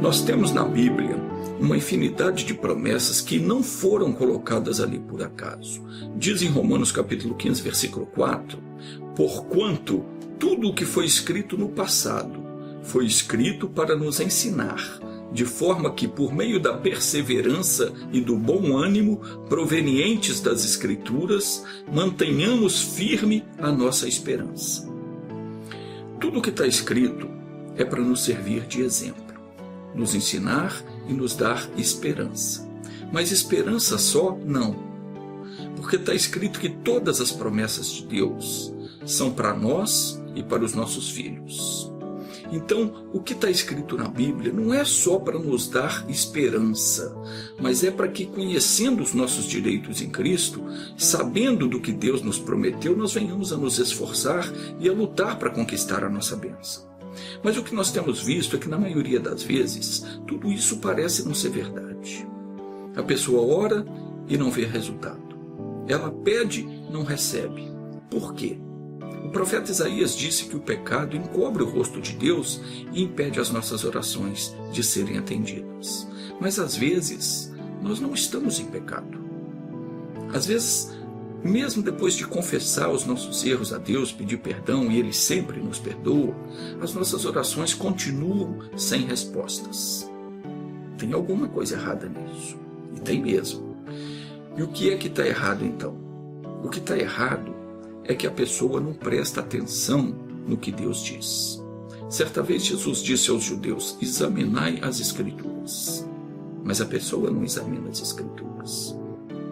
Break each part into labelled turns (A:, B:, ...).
A: Nós temos na Bíblia uma infinidade de promessas que não foram colocadas ali por acaso. Diz em Romanos capítulo 15, versículo 4, porquanto tudo o que foi escrito no passado foi escrito para nos ensinar, de forma que, por meio da perseverança e do bom ânimo provenientes das Escrituras, mantenhamos firme a nossa esperança. Tudo o que está escrito é para nos servir de exemplo, nos ensinar e nos dar esperança. Mas esperança só, não. Porque está escrito que todas as promessas de Deus são para nós e para os nossos filhos. Então, o que está escrito na Bíblia não é só para nos dar esperança, mas é para que, conhecendo os nossos direitos em Cristo, sabendo do que Deus nos prometeu, nós venhamos a nos esforçar e a lutar para conquistar a nossa bênção. Mas o que nós temos visto é que, na maioria das vezes, tudo isso parece não ser verdade. A pessoa ora e não vê resultado. Ela pede, não recebe. Por quê? O profeta Isaías disse que o pecado encobre o rosto de Deus e impede as nossas orações de serem atendidas. Mas às vezes, nós não estamos em pecado. Às vezes, mesmo depois de confessar os nossos erros a Deus, pedir perdão, e Ele sempre nos perdoa, as nossas orações continuam sem respostas. Tem alguma coisa errada nisso. E tem mesmo. E o que é que está errado então? O que está errado é que a pessoa não presta atenção no que Deus diz. Certa vez Jesus disse aos judeus, examinai as Escrituras. Mas a pessoa não examina as Escrituras.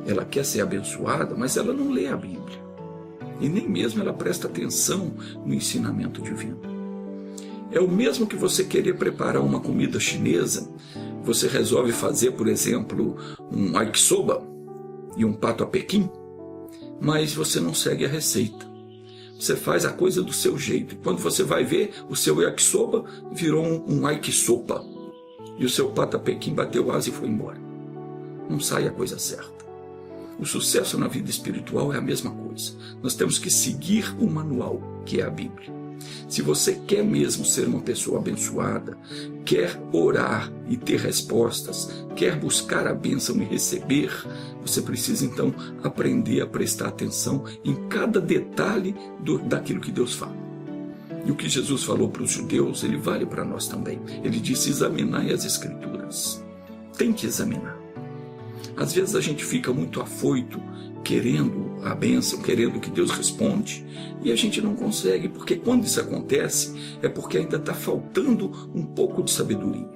A: Ela quer ser abençoada, mas ela não lê a Bíblia. E nem mesmo ela presta atenção no ensinamento divino. É o mesmo que você querer preparar uma comida chinesa, você resolve fazer, por exemplo, um yakisoba e um pato a Pequim, mas você não segue a receita. Você faz a coisa do seu jeito. E quando você vai ver, o seu yakisoba virou um yakisopa. E o seu pato a Pequim bateu asa e foi embora. Não sai a coisa certa. O sucesso na vida espiritual é a mesma coisa. Nós temos que seguir o manual, que é a Bíblia. Se você quer mesmo ser uma pessoa abençoada, quer orar e ter respostas, quer buscar a bênção e receber, você precisa então aprender a prestar atenção em cada detalhe daquilo que Deus fala. E o que Jesus falou para os judeus, ele vale para nós também. Ele disse, examinai as Escrituras. Tem que examinar. Às vezes a gente fica muito afoito, querendo a bênção, querendo que Deus responde, e a gente não consegue, porque quando isso acontece, é porque ainda está faltando um pouco de sabedoria.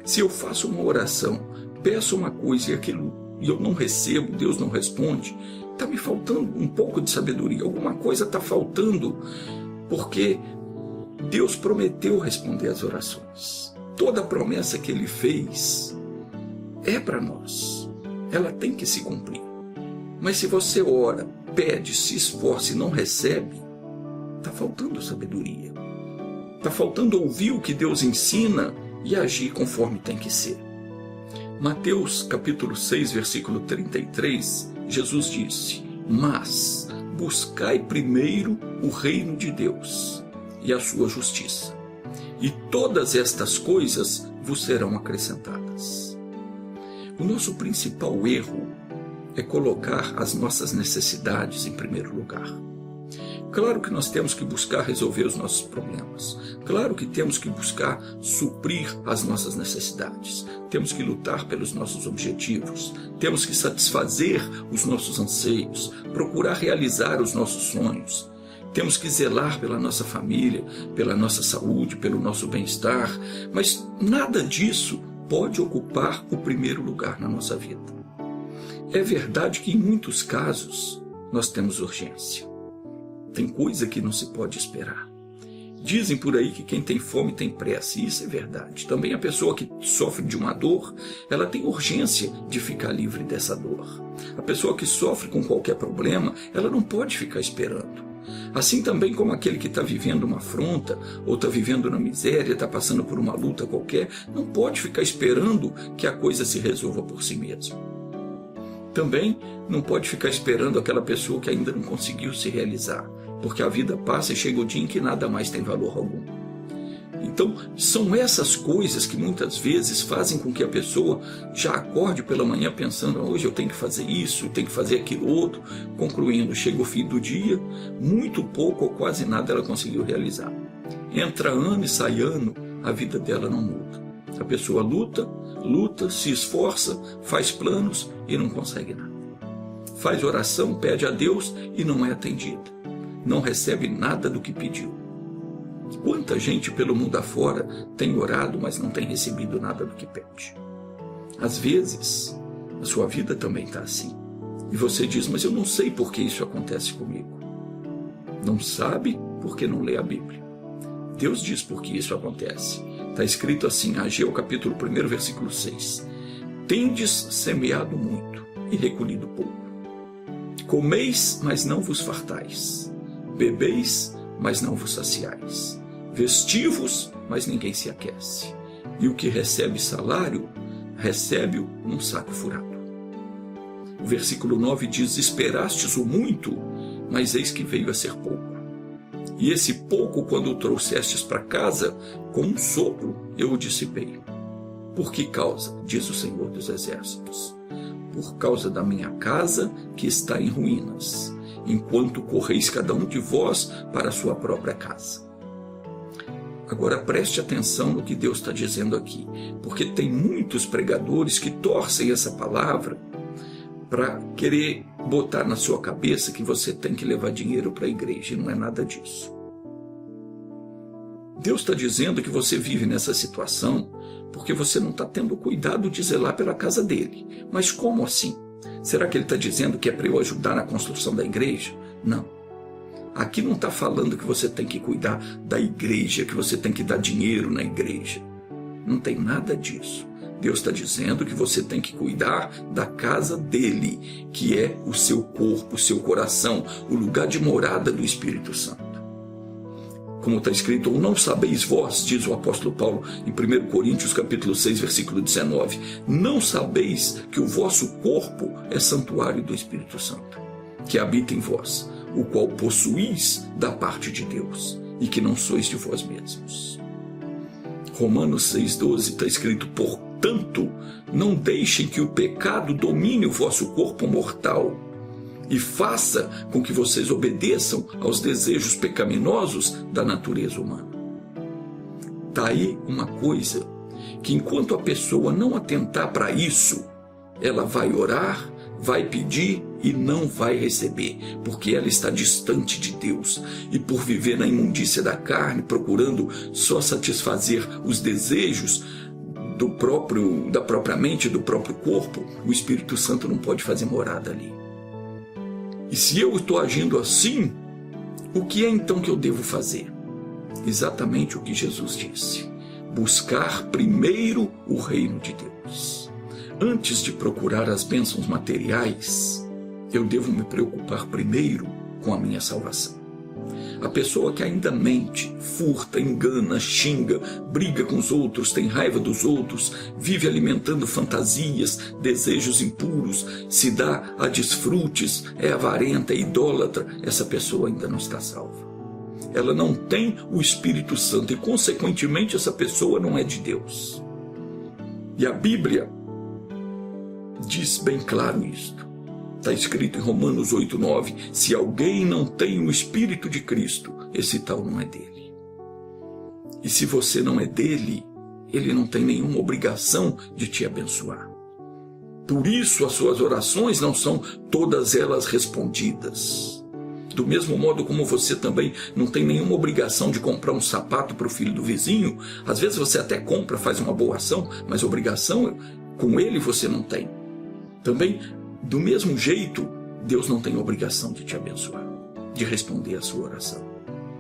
A: Se eu faço uma oração, peço uma coisa e eu não recebo, Deus não responde, está me faltando um pouco de sabedoria, alguma coisa está faltando, porque Deus prometeu responder as orações. Toda a promessa que Ele fez é para nós. Ela tem que se cumprir. Mas se você ora, pede, se esforça e não recebe, está faltando sabedoria. Está faltando ouvir o que Deus ensina e agir conforme tem que ser. Mateus capítulo 6, versículo 33, Jesus disse, mas buscai primeiro o reino de Deus e a sua justiça, e todas estas coisas vos serão acrescentadas. O nosso principal erro é colocar as nossas necessidades em primeiro lugar. Claro que nós temos que buscar resolver os nossos problemas. Claro que temos que buscar suprir as nossas necessidades. Temos que lutar pelos nossos objetivos. Temos que satisfazer os nossos anseios, procurar realizar os nossos sonhos. Temos que zelar pela nossa família, pela nossa saúde, pelo nosso bem-estar. Mas nada disso pode ocupar o primeiro lugar na nossa vida. É verdade que em muitos casos nós temos urgência. Tem coisa que não se pode esperar. Dizem por aí que quem tem fome tem pressa, e isso é verdade. Também a pessoa que sofre de uma dor, ela tem urgência de ficar livre dessa dor. A pessoa que sofre com qualquer problema, ela não pode ficar esperando. Assim também como aquele que está vivendo uma afronta, ou está vivendo na miséria, está passando por uma luta qualquer, não pode ficar esperando que a coisa se resolva por si mesmo. Também não pode ficar esperando aquela pessoa que ainda não conseguiu se realizar, porque a vida passa e chega o dia em que nada mais tem valor algum. Então, são essas coisas que muitas vezes fazem com que a pessoa já acorde pela manhã pensando: hoje eu tenho que fazer isso, tenho que fazer aquilo outro. Concluindo, chega o fim do dia, muito pouco ou quase nada ela conseguiu realizar. Entra ano e sai ano, a vida dela não muda. A pessoa luta, se esforça, faz planos e não consegue nada. Faz oração, pede a Deus e não é atendida. Não recebe nada do que pediu. Quanta gente pelo mundo afora tem orado, mas não tem recebido nada do que pede. Às vezes, a sua vida também está assim. E você diz: mas eu não sei por que isso acontece comigo. Não sabe porque não lê a Bíblia. Deus diz por que isso acontece. Está escrito assim, Ageu capítulo 1, versículo 6. Tendes semeado muito e recolhido pouco. Comeis, mas não vos fartais. Bebeis, mas não vos saciais. Vestivos, mas ninguém se aquece. E o que recebe salário, recebe-o num saco furado. O versículo 9 diz: esperastes o muito, mas eis que veio a ser pouco. E esse pouco, quando o trouxestes para casa, com um sopro eu o dissipei. Por que causa? Diz o Senhor dos Exércitos. Por causa da minha casa que está em ruínas, enquanto correis cada um de vós para a sua própria casa. Agora preste atenção no que Deus está dizendo aqui, porque tem muitos pregadores que torcem essa palavra para querer botar na sua cabeça que você tem que levar dinheiro para a igreja, e não é nada disso. Deus está dizendo que você vive nessa situação porque você não está tendo cuidado de zelar pela casa dele. Mas como assim? Será que ele está dizendo que é para eu ajudar na construção da igreja? Não. Aqui não está falando que você tem que cuidar da igreja, que você tem que dar dinheiro na igreja. Não tem nada disso. Deus está dizendo que você tem que cuidar da casa dele, que é o seu corpo, o seu coração, o lugar de morada do Espírito Santo. Como está escrito: ou não sabeis vós, diz o apóstolo Paulo em 1 Coríntios capítulo 6, versículo 19, não sabeis que o vosso corpo é santuário do Espírito Santo, que habita em vós, o qual possuís da parte de Deus, e que não sois de vós mesmos. Romanos 6,12 está escrito: portanto, não deixem que o pecado domine o vosso corpo mortal, e faça com que vocês obedeçam aos desejos pecaminosos da natureza humana. Está aí uma coisa que, enquanto a pessoa não atentar para isso, ela vai orar, vai pedir e não vai receber, porque ela está distante de Deus, e por viver na imundícia da carne, procurando só satisfazer os desejos da própria mente, do próprio corpo, o Espírito Santo não pode fazer morada ali. E se eu estou agindo assim, o que é então que eu devo fazer? Exatamente o que Jesus disse: buscar primeiro o reino de Deus. Antes de procurar as bênçãos materiais, eu devo me preocupar primeiro com a minha salvação. A pessoa que ainda mente, furta, engana, xinga, briga com os outros, tem raiva dos outros, vive alimentando fantasias, desejos impuros, se dá a desfrutes, é avarenta, é idólatra, essa pessoa ainda não está salva. Ela não tem o Espírito Santo e, consequentemente, essa pessoa não é de Deus. E a Bíblia diz bem claro isto. Está escrito em Romanos 8,9, se alguém não tem o Espírito de Cristo, esse tal não é dele. E se você não é dele, ele não tem nenhuma obrigação de te abençoar. Por isso as suas orações não são todas elas respondidas. Do mesmo modo como você também não tem nenhuma obrigação de comprar um sapato para o filho do vizinho, às vezes você até compra, faz uma boa ação, mas obrigação com ele você não tem. Também, do mesmo jeito, Deus não tem obrigação de te abençoar, de responder a sua oração.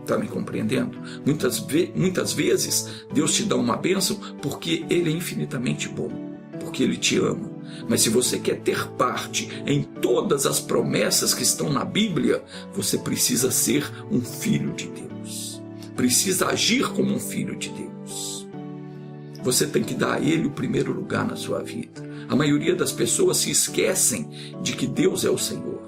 A: Está me compreendendo? Muitas vezes Deus te dá uma bênção porque Ele é infinitamente bom, porque Ele te ama. Mas se você quer ter parte em todas as promessas que estão na Bíblia, você precisa ser um filho de Deus. Precisa agir como um filho de Deus. Você tem que dar a Ele o primeiro lugar na sua vida. A maioria das pessoas se esquecem de que Deus é o Senhor.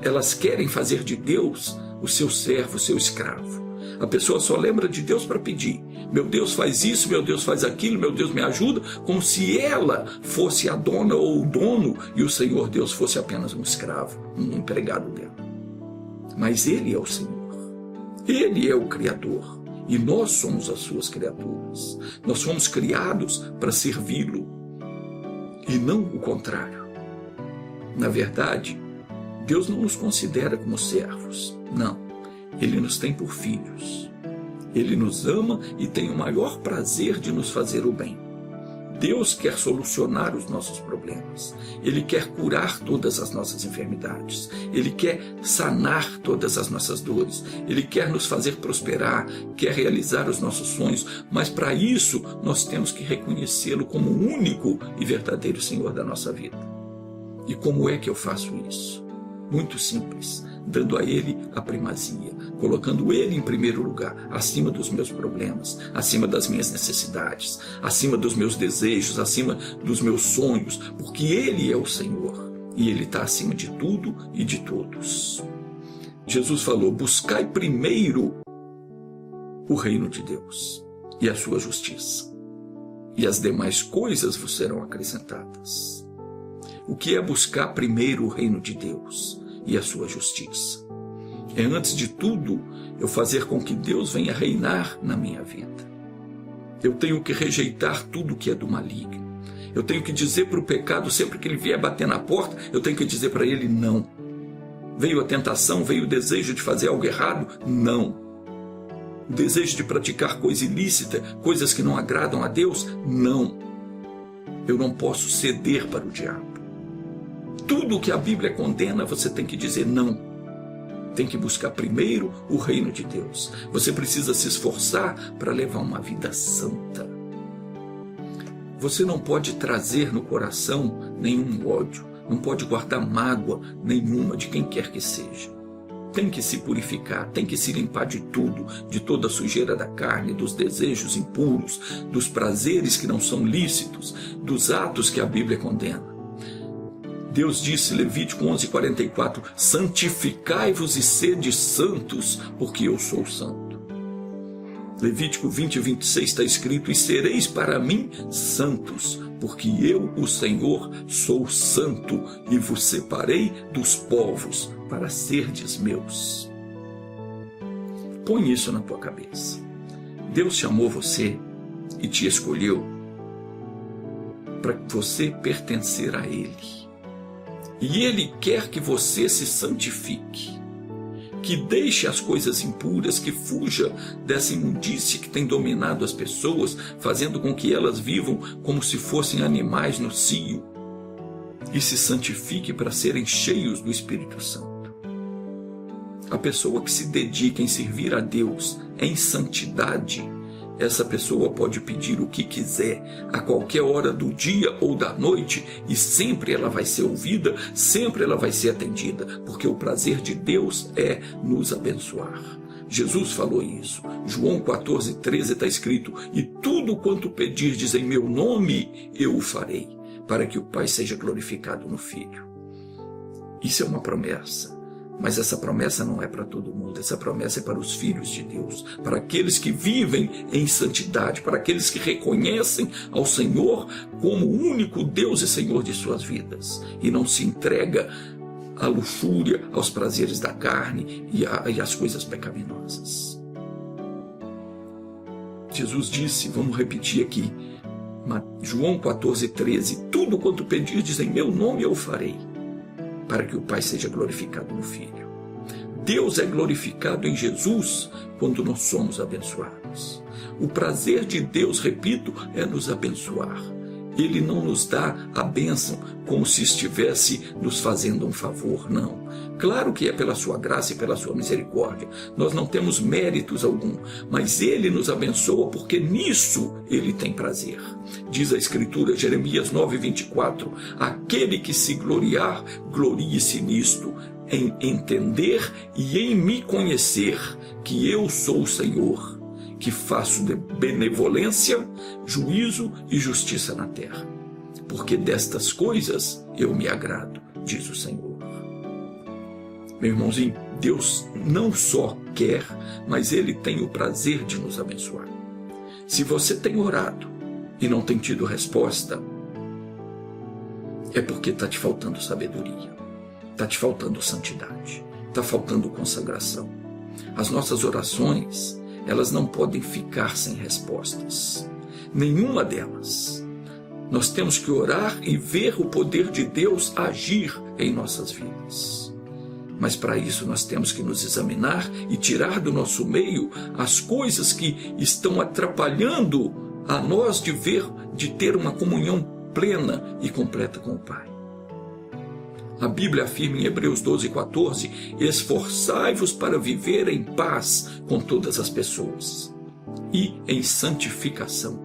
A: Elas querem fazer de Deus o seu servo, o seu escravo. A pessoa só lembra de Deus para pedir. Meu Deus faz isso, meu Deus faz aquilo, meu Deus me ajuda, como se ela fosse a dona ou o dono e o Senhor Deus fosse apenas um escravo, um empregado dela. Mas Ele é o Senhor. Ele é o Criador. E nós somos as suas criaturas. Nós fomos criados para servi-lo. E não o contrário. Na verdade, Deus não nos considera como servos. Não. Ele nos tem por filhos. Ele nos ama e tem o maior prazer de nos fazer o bem. Deus quer solucionar os nossos problemas. Ele quer curar todas as nossas enfermidades. Ele quer sanar todas as nossas dores. Ele quer nos fazer prosperar, quer realizar os nossos sonhos. Mas para isso, nós temos que reconhecê-lo como o único e verdadeiro Senhor da nossa vida. E como é que eu faço isso? Muito simples, dando a Ele a primazia, colocando Ele em primeiro lugar, acima dos meus problemas, acima das minhas necessidades, acima dos meus desejos, acima dos meus sonhos, porque Ele é o Senhor e Ele está acima de tudo e de todos. Jesus falou: buscai primeiro o reino de Deus e a sua justiça, e as demais coisas vos serão acrescentadas. O que é buscar primeiro o reino de Deus e a sua justiça? É, antes de tudo, eu fazer com que Deus venha reinar na minha vida. Eu tenho que rejeitar tudo que é do maligno. Eu tenho que dizer para o pecado, sempre que ele vier bater na porta, eu tenho que dizer para ele não. Veio a tentação, veio o desejo de fazer algo errado? Não. O desejo de praticar coisa ilícita, coisas que não agradam a Deus? Não. Eu não posso ceder para o diabo. Tudo que a Bíblia condena, você tem que dizer não. Tem que buscar primeiro o reino de Deus. Você precisa se esforçar para levar uma vida santa. Você não pode trazer no coração nenhum ódio, não pode guardar mágoa nenhuma de quem quer que seja. Tem que se purificar, tem que se limpar de tudo, de toda a sujeira da carne, dos desejos impuros, dos prazeres que não são lícitos, dos atos que a Bíblia condena. Deus disse, Levítico 11:44, santificai-vos e sede santos, porque eu sou santo. Levítico 20:26 está escrito, e sereis para mim santos, porque eu, o Senhor, sou santo, e vos separei dos povos, para serdes meus. Põe isso na tua cabeça. Deus chamou você e te escolheu para você pertencer a Ele. E Ele quer que você se santifique, que deixe as coisas impuras, que fuja dessa imundície que tem dominado as pessoas, fazendo com que elas vivam como se fossem animais no cio, e se santifique para serem cheios do Espírito Santo. A pessoa que se dedica em servir a Deus em santidade, essa pessoa pode pedir o que quiser, a qualquer hora do dia ou da noite, e sempre ela vai ser ouvida, sempre ela vai ser atendida, porque o prazer de Deus é nos abençoar. Jesus falou isso. João 14:13 está escrito, e tudo quanto pedirdes em meu nome, eu o farei, para que o Pai seja glorificado no Filho. Isso é uma promessa. Mas essa promessa não é para todo mundo, essa promessa é para os filhos de Deus, para aqueles que vivem em santidade, para aqueles que reconhecem ao Senhor como o único Deus e Senhor de suas vidas, e não se entrega à luxúria, aos prazeres da carne e às coisas pecaminosas. Jesus disse, vamos repetir aqui, João 14:13, tudo quanto pedirdes em meu nome eu farei, para que o Pai seja glorificado no Filho. Deus é glorificado em Jesus quando nós somos abençoados. O prazer de Deus, repito, é nos abençoar. Ele não nos dá a bênção como se estivesse nos fazendo um favor, não. Claro que é pela sua graça e pela sua misericórdia. Nós não temos méritos algum, mas Ele nos abençoa porque nisso Ele tem prazer. Diz a Escritura, Jeremias 9:24, aquele que se gloriar, glorie-se nisto, em entender e em me conhecer que eu sou o Senhor, que faço de benevolência, juízo e justiça na terra. Porque destas coisas eu me agrado, diz o Senhor. Meu irmãozinho, Deus não só quer, mas Ele tem o prazer de nos abençoar. Se você tem orado e não tem tido resposta, é porque está te faltando sabedoria, está te faltando santidade, está faltando consagração. As nossas orações, elas não podem ficar sem respostas. Nenhuma delas. Nós temos que orar e ver o poder de Deus agir em nossas vidas. Mas para isso nós temos que nos examinar e tirar do nosso meio as coisas que estão atrapalhando a nós de ter uma comunhão plena e completa com o Pai. A Bíblia afirma em Hebreus 12:14: esforçai-vos para viver em paz com todas as pessoas e em santificação,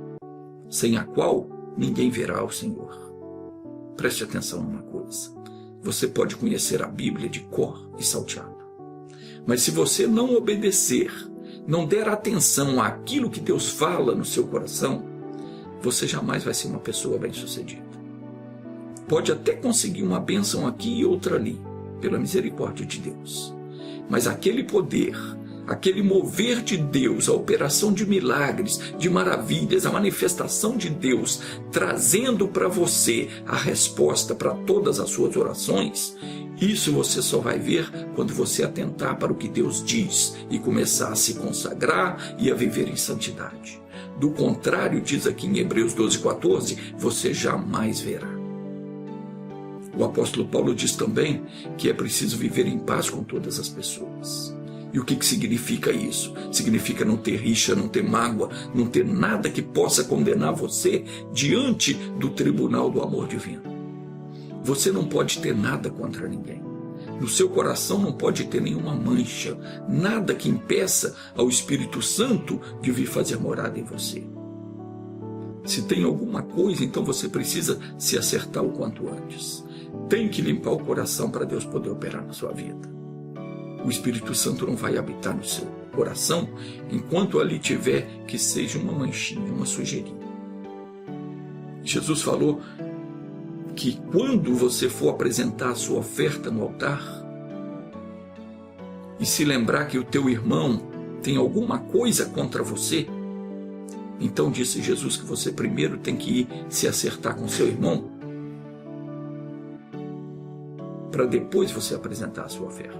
A: sem a qual ninguém verá o Senhor. Preste atenção numa coisa. Você pode conhecer a Bíblia de cor e salteado, mas se você não obedecer, não der atenção àquilo que Deus fala no seu coração, você jamais vai ser uma pessoa bem-sucedida. Pode até conseguir uma bênção aqui e outra ali, pela misericórdia de Deus, mas aquele poder, aquele mover de Deus, a operação de milagres, de maravilhas, a manifestação de Deus, trazendo para você a resposta para todas as suas orações, isso você só vai ver quando você atentar para o que Deus diz e começar a se consagrar e a viver em santidade. Do contrário, diz aqui em Hebreus 12:14, você jamais verá. O apóstolo Paulo diz também que é preciso viver em paz com todas as pessoas. E o que significa isso? Significa não ter rixa, não ter mágoa, não ter nada que possa condenar você diante do tribunal do amor divino. Você não pode ter nada contra ninguém. No seu coração não pode ter nenhuma mancha, nada que impeça ao Espírito Santo de vir fazer morada em você. Se tem alguma coisa, então você precisa se acertar o quanto antes. Tem que limpar o coração para Deus poder operar na sua vida. O Espírito Santo não vai habitar no seu coração enquanto ali tiver que seja uma manchinha, uma sujeirinha. Jesus falou que quando você for apresentar a sua oferta no altar e se lembrar que o teu irmão tem alguma coisa contra você, então disse Jesus que você primeiro tem que ir se acertar com seu irmão para depois você apresentar a sua oferta.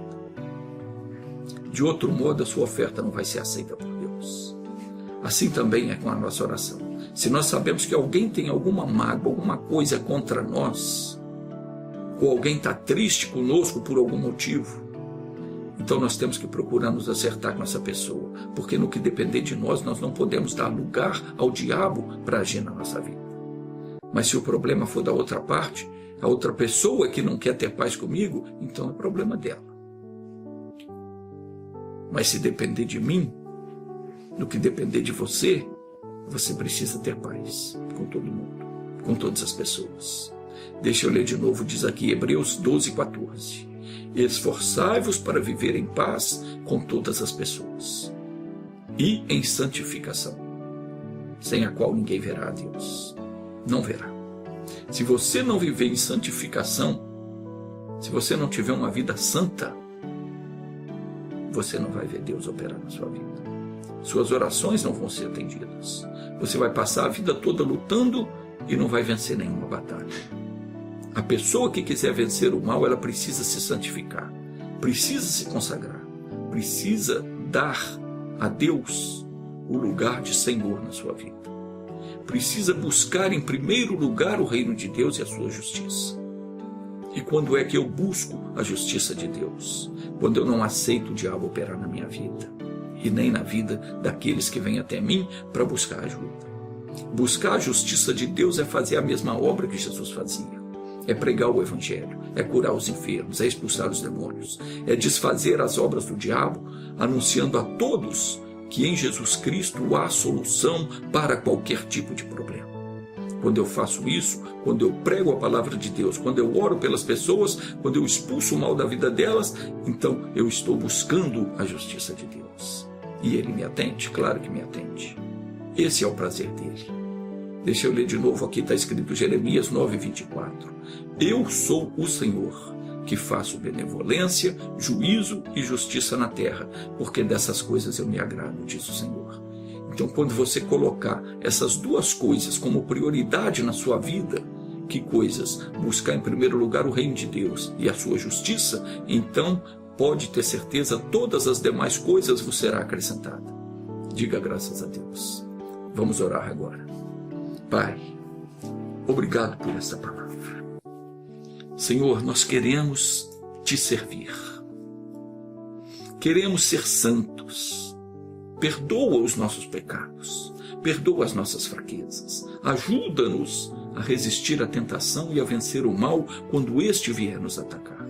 A: De outro modo, a sua oferta não vai ser aceita por Deus. Assim também é com a nossa oração. Se nós sabemos que alguém tem alguma mágoa, alguma coisa contra nós, ou alguém está triste conosco por algum motivo, então nós temos que procurar nos acertar com essa pessoa, porque no que depender de nós, nós não podemos dar lugar ao diabo para agir na nossa vida. Mas se o problema for da outra parte, a outra pessoa que não quer ter paz comigo, então é problema dela. Mas se depender de mim, no que depender de você, você precisa ter paz com todo mundo, com todas as pessoas. Deixa eu ler de novo, diz aqui Hebreus 12:14. Esforçai-vos para viver em paz com todas as pessoas e em santificação, sem a qual ninguém verá a Deus. Não verá. Se você não viver em santificação, se você não tiver uma vida santa, você não vai ver Deus operar na sua vida. Suas orações não vão ser atendidas. Você vai passar a vida toda lutando e não vai vencer nenhuma batalha. A pessoa que quiser vencer o mal, ela precisa se santificar, precisa se consagrar, precisa dar a Deus o lugar de Senhor na sua vida. Precisa buscar em primeiro lugar o reino de Deus e a sua justiça. E quando é que eu busco a justiça de Deus? Quando eu não aceito o diabo operar na minha vida e nem na vida daqueles que vêm até mim para buscar ajuda. Buscar a justiça de Deus é fazer a mesma obra que Jesus fazia. É pregar o evangelho, é curar os enfermos, é expulsar os demônios, é desfazer as obras do diabo, anunciando a todos que em Jesus Cristo há solução para qualquer tipo de problema. Quando eu faço isso, quando eu prego a palavra de Deus, quando eu oro pelas pessoas, quando eu expulso o mal da vida delas, então eu estou buscando a justiça de Deus. E Ele me atende? Claro que me atende. Esse é o prazer dele. Deixa eu ler de novo, aqui está escrito Jeremias 9:24. Eu sou o Senhor, que faço benevolência, juízo e justiça na terra, porque dessas coisas eu me agrado, diz o Senhor. Então, quando você colocar essas duas coisas como prioridade na sua vida, que coisas? Buscar em primeiro lugar o reino de Deus e a sua justiça, então pode ter certeza, todas as demais coisas vos será acrescentada. Diga graças a Deus. Vamos orar agora. Pai, obrigado por essa palavra. Senhor, nós queremos te servir. Queremos ser santos. Perdoa os nossos pecados. Perdoa as nossas fraquezas. Ajuda-nos a resistir à tentação e a vencer o mal quando este vier nos atacar.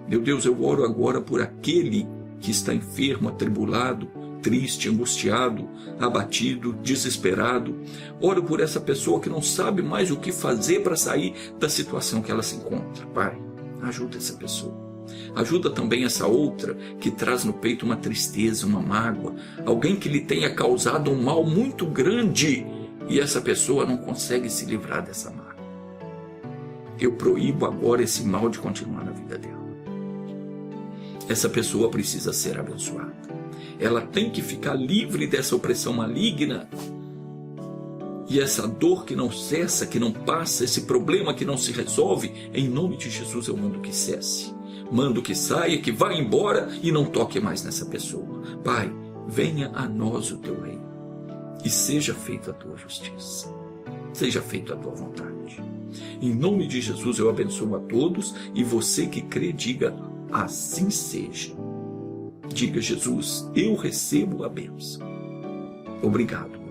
A: Meu Deus, eu oro agora por aquele que está enfermo, atribulado, triste, angustiado, abatido, desesperado. Oro por essa pessoa que não sabe mais o que fazer para sair da situação que ela se encontra. Pai, ajuda essa pessoa. Ajuda também essa outra que traz no peito uma tristeza, uma mágoa, alguém que lhe tenha causado um mal muito grande e essa pessoa não consegue se livrar dessa mágoa. Eu proíbo agora esse mal de continuar na vida dela. Essa pessoa precisa ser abençoada. Ela tem que ficar livre dessa opressão maligna. E essa dor que não cessa, que não passa, esse problema que não se resolve, em nome de Jesus eu mando que cesse. Mando que saia, que vá embora e não toque mais nessa pessoa. Pai, venha a nós o teu reino e seja feita a tua justiça. Seja feita a tua vontade. Em nome de Jesus eu abençoo a todos e você que crê, diga assim seja. Diga, Jesus, eu recebo a bênção. Obrigado.